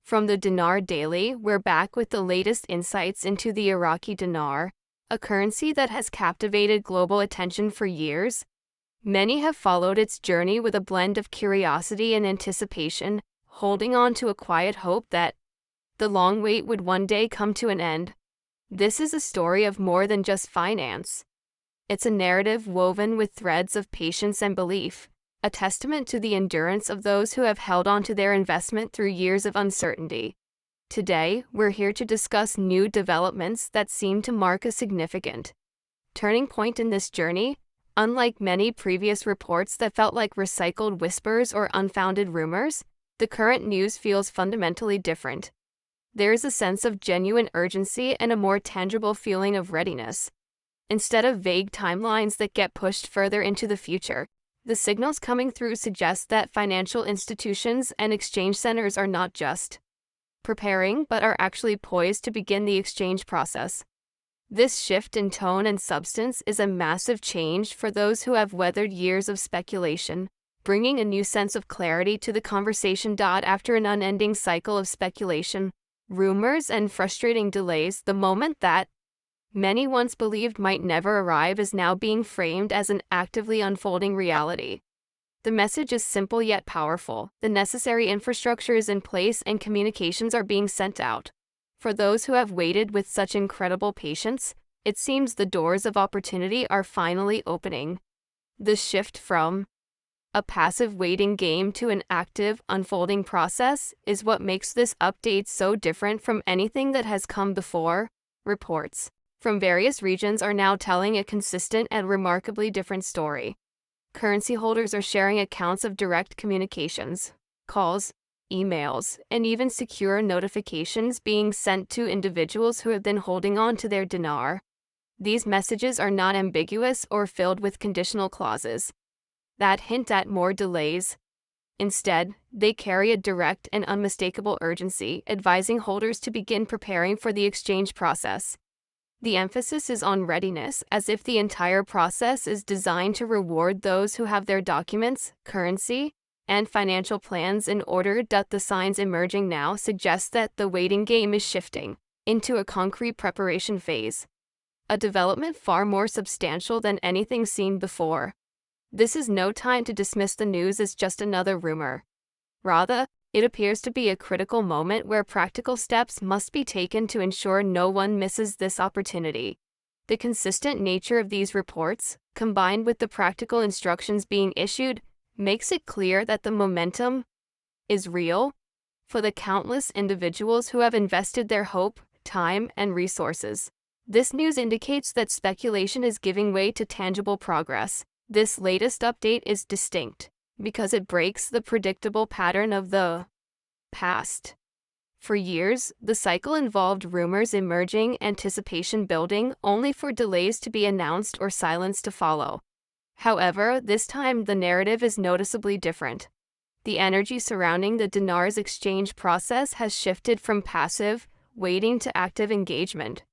From the Dinar Daily, we're back with the latest insights into the Iraqi dinar, a currency that has captivated global attention for years. Many have followed its journey with a blend of curiosity and anticipation, holding on to a quiet hope that the long wait would one day come to an end. This is a story of more than just finance. It's a narrative woven with threads of patience and belief, a testament to the endurance of those who have held on to their investment through years of uncertainty. Today, we're here to discuss new developments that seem to mark a significant turning point in this journey. Unlike many previous reports that felt like recycled whispers or unfounded rumors, the current news feels fundamentally different. There is a sense of genuine urgency and a more tangible feeling of readiness. Instead of vague timelines that get pushed further into the future, the signals coming through suggest that financial institutions and exchange centers are not just preparing but are actually poised to begin the exchange process. This shift in tone and substance is a massive change for those who have weathered years of speculation, bringing a new sense of clarity to the conversation. After an unending cycle of speculation, rumors, and frustrating delays, the moment that many once believed might never arrive is now being framed as an actively unfolding reality. The message is simple yet powerful. The necessary infrastructure is in place and communications are being sent out. For those who have waited with such incredible patience, it seems the doors of opportunity are finally opening. The shift from a passive waiting game to an active, unfolding process is what makes this update so different from anything that has come before. Reports from various regions are now telling a consistent and remarkably different story. Currency holders are sharing accounts of direct communications, calls, emails, and even secure notifications being sent to individuals who have been holding on to their dinar. These messages are not ambiguous or filled with conditional clauses that hint at more delays. Instead, they carry a direct and unmistakable urgency, advising holders to begin preparing for the exchange process. The emphasis is on readiness, as if the entire process is designed to reward those who have their documents, currency, and financial plans in order. The signs emerging now suggest that the waiting game is shifting into a concrete preparation phase, a development far more substantial than anything seen before. This is no time to dismiss the news as just another rumor. Rather, it appears to be a critical moment where practical steps must be taken to ensure no one misses this opportunity. The consistent nature of these reports, combined with the practical instructions being issued, makes it clear that the momentum is real. For the countless individuals who have invested their hope, time, and resources, this news indicates that speculation is giving way to tangible progress. This latest update is distinct because it breaks the predictable pattern of the past. For years, the cycle involved rumors emerging, anticipation building, only for delays to be announced or silence to follow. However, this time the narrative is noticeably different. The energy surrounding the dinar's exchange process has shifted from passive waiting to active engagement.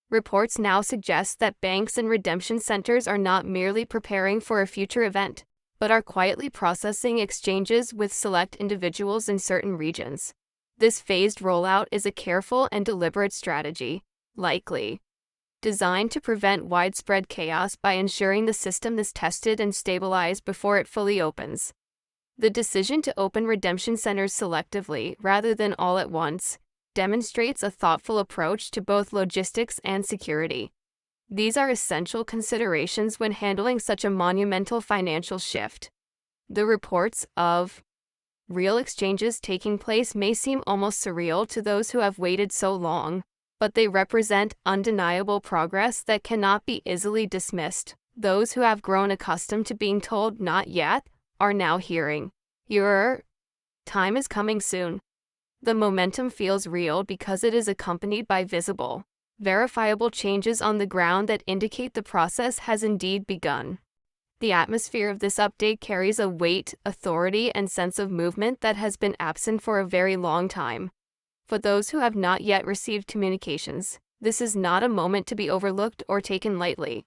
Reports now suggest that banks and redemption centers are not merely preparing for a future event, but are quietly processing exchanges with select individuals in certain regions. This phased rollout is a careful and deliberate strategy, likely designed to prevent widespread chaos by ensuring the system is tested and stabilized before it fully opens. The decision to open redemption centers selectively, rather than all at once, demonstrates a thoughtful approach to both logistics and security. These are essential considerations when handling such a monumental financial shift. The reports of real exchanges taking place may seem almost surreal to those who have waited so long, but they represent undeniable progress that cannot be easily dismissed. Those who have grown accustomed to being told "not yet" are now hearing, "Your time is coming soon." The momentum feels real because it is accompanied by visible, verifiable changes on the ground that indicate the process has indeed begun. The atmosphere of this update carries a weight, authority, and sense of movement that has been absent for a very long time. For those who have not yet received communications, this is not a moment to be overlooked or taken lightly.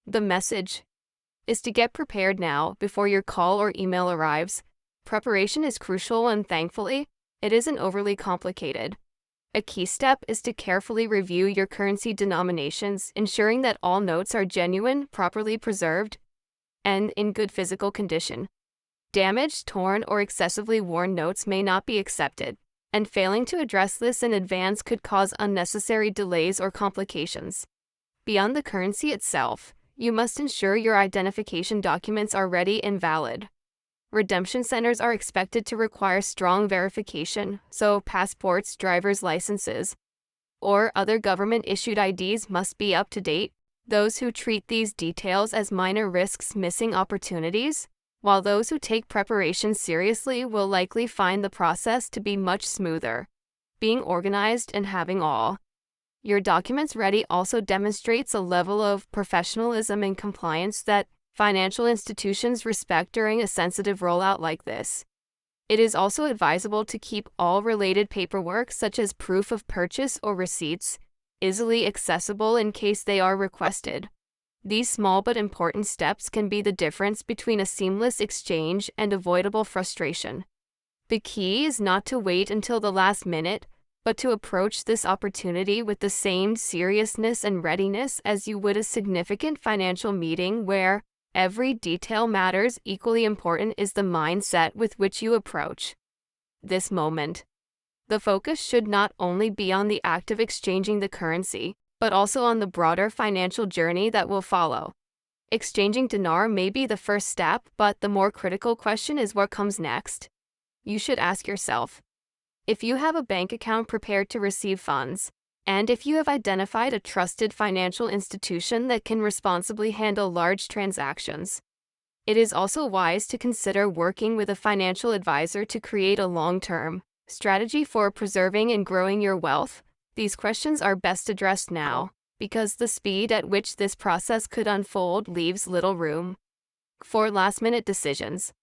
The message is to get prepared now before your call or email arrives. Preparation is crucial, and thankfully, it isn't overly complicated. A key step is to carefully review your currency denominations, ensuring that all notes are genuine, properly preserved, and in good physical condition. Damaged, torn, or excessively worn notes may not be accepted, and failing to address this in advance could cause unnecessary delays or complications. Beyond the currency itself, you must ensure your identification documents are ready and valid. Redemption centers are expected to require strong verification, so passports, driver's licenses, or other government-issued IDs must be up to date. Those who treat these details as minor risks missing opportunities, while those who take preparation seriously will likely find the process to be much smoother. Being organized and having all your documents ready also demonstrates a level of professionalism and compliance that financial institutions respect during a sensitive rollout like this. It is also advisable to keep all related paperwork, such as proof of purchase or receipts, easily accessible in case they are requested. These small but important steps can be the difference between a seamless exchange and avoidable frustration. The key is not to wait until the last minute, but to approach this opportunity with the same seriousness and readiness as you would a significant financial meeting where every detail matters. Equally important is the mindset with which you approach this moment. The focus should not only be on the act of exchanging the currency, but also on the broader financial journey that will follow. Exchanging dinar may be the first step, but the more critical question is what comes next. You should ask yourself, if you have a bank account prepared to receive funds, and if you have identified a trusted financial institution that can responsibly handle large transactions, it is also wise to consider working with a financial advisor to create a long-term strategy for preserving and growing your wealth. These questions are best addressed now, because the speed at which this process could unfold leaves little room for last-minute decisions.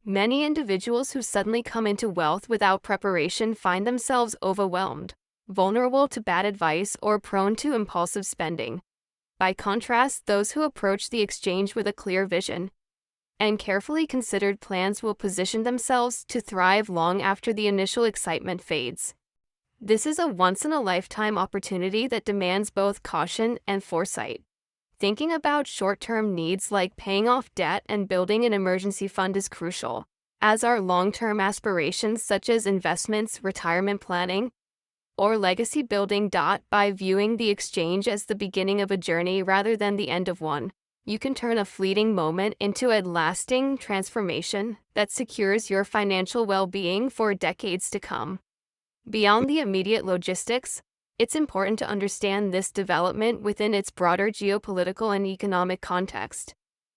Many individuals who suddenly come into wealth without preparation find themselves overwhelmed, vulnerable to bad advice, or prone to impulsive spending. By contrast, those who approach the exchange with a clear vision and carefully considered plans will position themselves to thrive long after the initial excitement fades. This is a once-in-a-lifetime opportunity that demands both caution and foresight. Thinking about short-term needs like paying off debt and building an emergency fund is crucial, as are long-term aspirations such as investments, retirement planning, or legacy building. By viewing the exchange as the beginning of a journey rather than the end of one, you can turn a fleeting moment into a lasting transformation that secures your financial well-being for decades to come. Beyond the immediate logistics, it's important to understand this development within its broader geopolitical and economic context.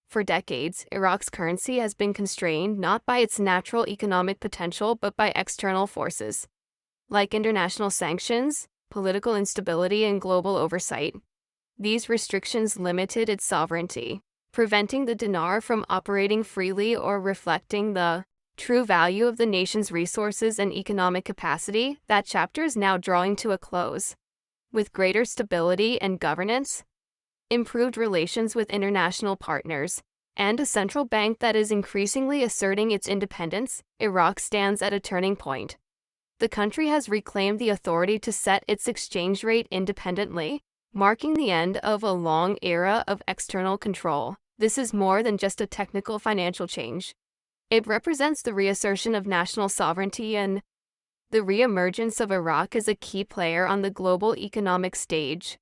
For decades, Iraq's currency has been constrained not by its natural economic potential but by external forces, like international sanctions, political instability, and global oversight. These restrictions limited its sovereignty, preventing the dinar from operating freely or reflecting the true value of the nation's resources and economic capacity. That chapter is now drawing to a close. With greater stability and governance, improved relations with international partners, and a central bank that is increasingly asserting its independence, Iraq stands at a turning point. The country has reclaimed the authority to set its exchange rate independently, marking the end of a long era of external control. This is more than just a technical financial change. It represents the reassertion of national sovereignty and the reemergence of Iraq as a key player on the global economic stage.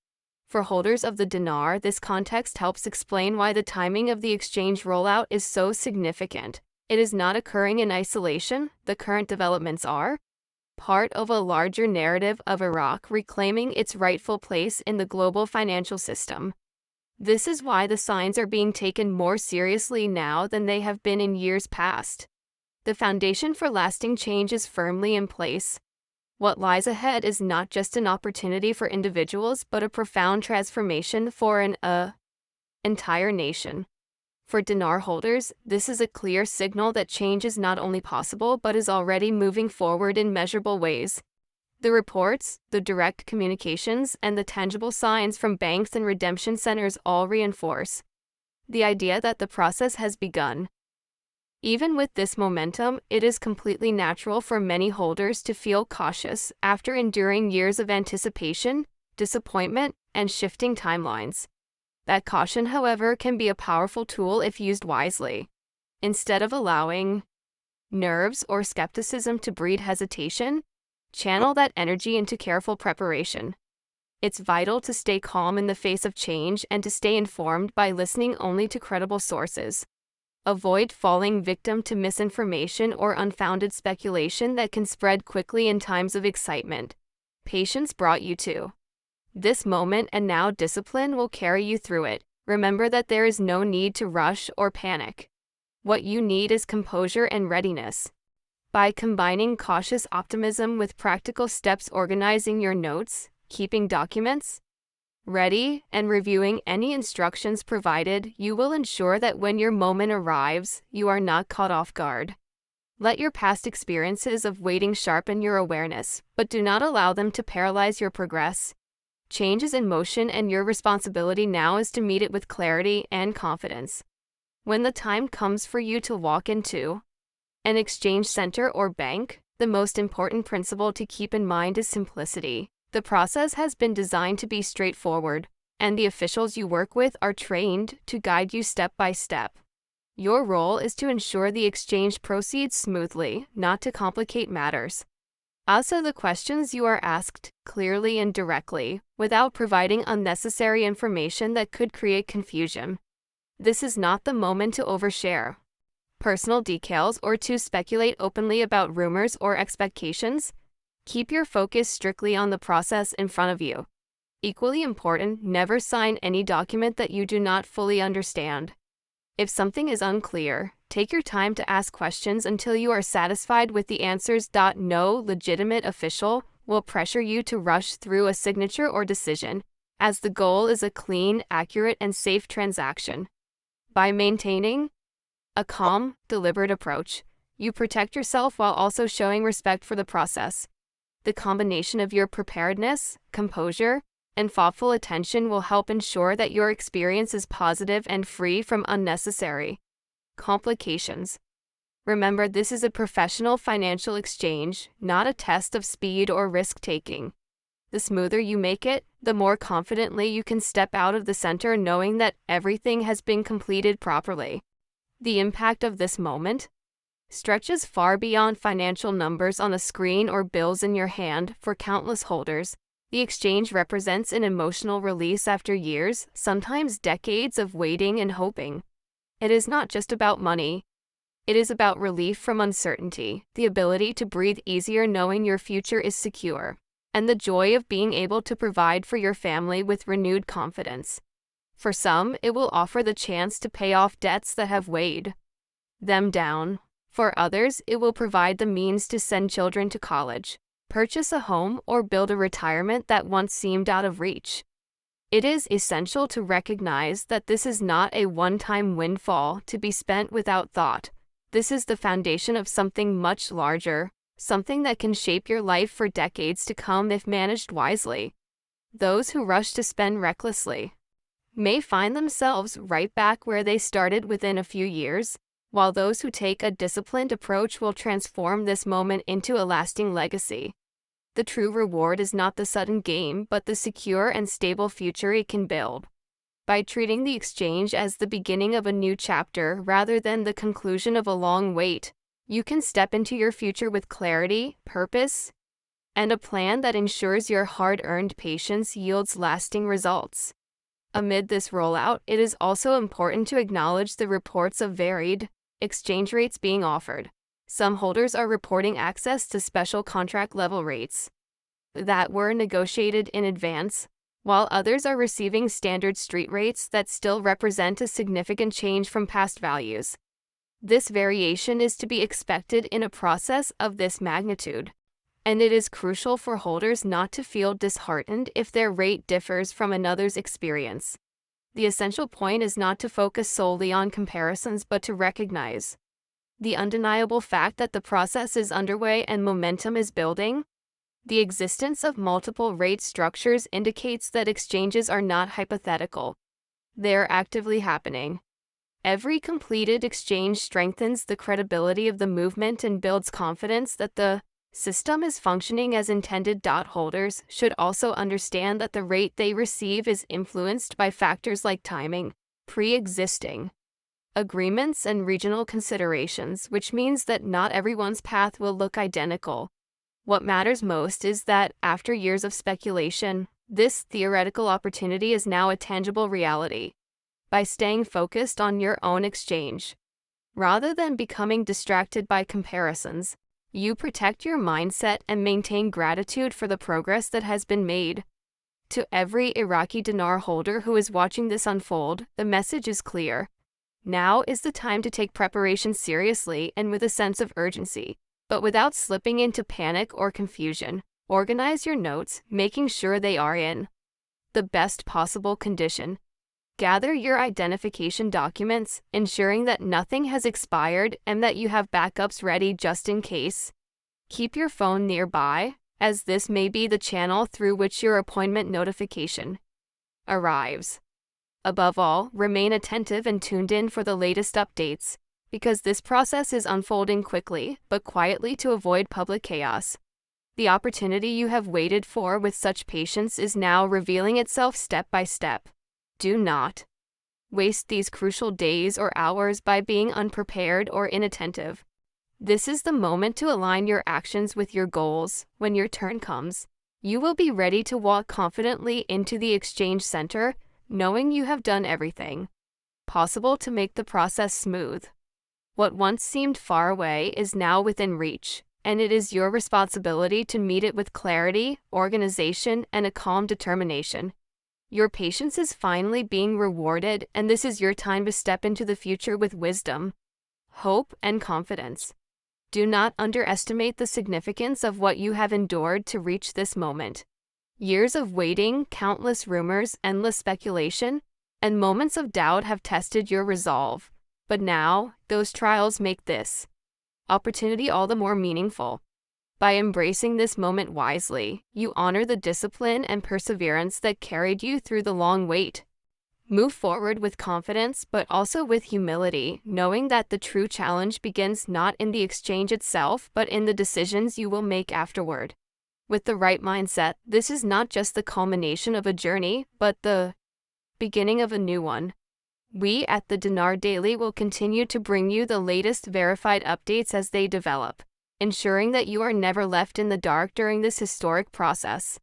For holders of the dinar, this context helps explain why the timing of the exchange rollout is so significant. It is not occurring in isolation. The current developments are part of a larger narrative of Iraq reclaiming its rightful place in the global financial system. This is why the signs are being taken more seriously now than they have been in years past. The foundation for lasting change is firmly in place. What lies ahead is not just an opportunity for individuals, but a profound transformation for an entire nation. For dinar holders, this is a clear signal that change is not only possible but is already moving forward in measurable ways. The reports, the direct communications, and the tangible signs from banks and redemption centers all reinforce the idea that the process has begun. Even with this momentum, it is completely natural for many holders to feel cautious after enduring years of anticipation, disappointment, and shifting timelines. That caution, however, can be a powerful tool if used wisely. Instead of allowing nerves or skepticism to breed hesitation, channel that energy into careful preparation. It's vital to stay calm in the face of change and to stay informed by listening only to credible sources. Avoid falling victim to misinformation or unfounded speculation that can spread quickly in times of excitement. Patience brought you to this moment, and now discipline will carry you through it. Remember that there is no need to rush or panic. What you need is composure and readiness. By combining cautious optimism with practical steps, organizing your notes, keeping documents ready, and reviewing any instructions provided, you will ensure that when your moment arrives, you are not caught off guard. Let your past experiences of waiting sharpen your awareness, but do not allow them to paralyze your progress. Change is in motion, and your responsibility now is to meet it with clarity and confidence. When the time comes for you to walk into an exchange center or bank, the most important principle to keep in mind is simplicity. The process has been designed to be straightforward, and the officials you work with are trained to guide you step by step. Your role is to ensure the exchange proceeds smoothly, not to complicate matters. Answer the questions you are asked clearly and directly, without providing unnecessary information that could create confusion. This is not the moment to overshare personal details or to speculate openly about rumors or expectations. Keep your focus strictly on the process in front of you. Equally important, never sign any document that you do not fully understand. If something is unclear, take your time to ask questions until you are satisfied with the answers. No legitimate official will pressure you to rush through a signature or decision, as the goal is a clean, accurate, and safe transaction. By maintaining a calm, deliberate approach, you protect yourself while also showing respect for the process. The combination of your preparedness, composure, and thoughtful attention will help ensure that your experience is positive and free from unnecessary complications. Remember, this is a professional financial exchange, not a test of speed or risk-taking. The smoother you make it, the more confidently you can step out of the center knowing that everything has been completed properly. The impact of this moment stretches far beyond financial numbers on a screen or bills in your hand. For countless holders, the exchange represents an emotional release after years, sometimes decades of waiting and hoping. It is not just about money. It is about relief from uncertainty, the ability to breathe easier knowing your future is secure, and the joy of being able to provide for your family with renewed confidence. For some, it will offer the chance to pay off debts that have weighed them down. For others, it will provide the means to send children to college, purchase a home, or build a retirement that once seemed out of reach. It is essential to recognize that this is not a one-time windfall to be spent without thought. This is the foundation of something much larger, something that can shape your life for decades to come if managed wisely. Those who rush to spend recklessly may find themselves right back where they started within a few years, while those who take a disciplined approach will transform this moment into a lasting legacy. The true reward is not the sudden gain, but the secure and stable future it can build. By treating the exchange as the beginning of a new chapter rather than the conclusion of a long wait, you can step into your future with clarity, purpose, and a plan that ensures your hard-earned patience yields lasting results. Amid this rollout, it is also important to acknowledge the reports of varied exchange rates being offered. Some holders are reporting access to special contract-level rates that were negotiated in advance, while others are receiving standard street rates that still represent a significant change from past values. This variation is to be expected in a process of this magnitude, and it is crucial for holders not to feel disheartened if their rate differs from another's experience. The essential point is not to focus solely on comparisons but to recognize the undeniable fact that the process is underway and momentum is building. The existence of multiple rate structures indicates that exchanges are not hypothetical. They are actively happening. Every completed exchange strengthens the credibility of the movement and builds confidence that the system is functioning as intended. Holders should also understand that the rate they receive is influenced by factors like timing, pre-existing agreements, and regional considerations, which means that not everyone's path will look identical. What matters most is that, after years of speculation, this theoretical opportunity is now a tangible reality. By staying focused on your own exchange, rather than becoming distracted by comparisons, you protect your mindset and maintain gratitude for the progress that has been made. To every Iraqi dinar holder who is watching this unfold, the message is clear. Now is the time to take preparation seriously and with a sense of urgency, but without slipping into panic or confusion. Organize your notes, making sure they are in the best possible condition. Gather your identification documents, ensuring that nothing has expired and that you have backups ready just in case. Keep your phone nearby, as this may be the channel through which your appointment notification arrives. Above all, remain attentive and tuned in for the latest updates, because this process is unfolding quickly but quietly to avoid public chaos. The opportunity you have waited for with such patience is now revealing itself step by step. Do not waste these crucial days or hours by being unprepared or inattentive. This is the moment to align your actions with your goals. When your turn comes, you will be ready to walk confidently into the exchange center, knowing you have done everything possible to make the process smooth. What once seemed far away is now within reach, and it is your responsibility to meet it with clarity, organization, and a calm determination. Your patience is finally being rewarded, and this is your time to step into the future with wisdom, hope, and confidence. Do not underestimate the significance of what you have endured to reach this moment. Years of waiting, countless rumors, endless speculation, and moments of doubt have tested your resolve. But now, those trials make this opportunity all the more meaningful. By embracing this moment wisely, you honor the discipline and perseverance that carried you through the long wait. Move forward with confidence, but also with humility, knowing that the true challenge begins not in the exchange itself, but in the decisions you will make afterward. With the right mindset, this is not just the culmination of a journey, but the beginning of a new one. We at the Dinar Daily will continue to bring you the latest verified updates as they develop, ensuring that you are never left in the dark during this historic process.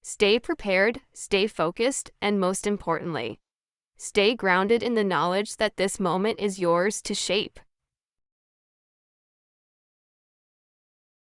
Stay prepared, stay focused, and most importantly, stay grounded in the knowledge that this moment is yours to shape.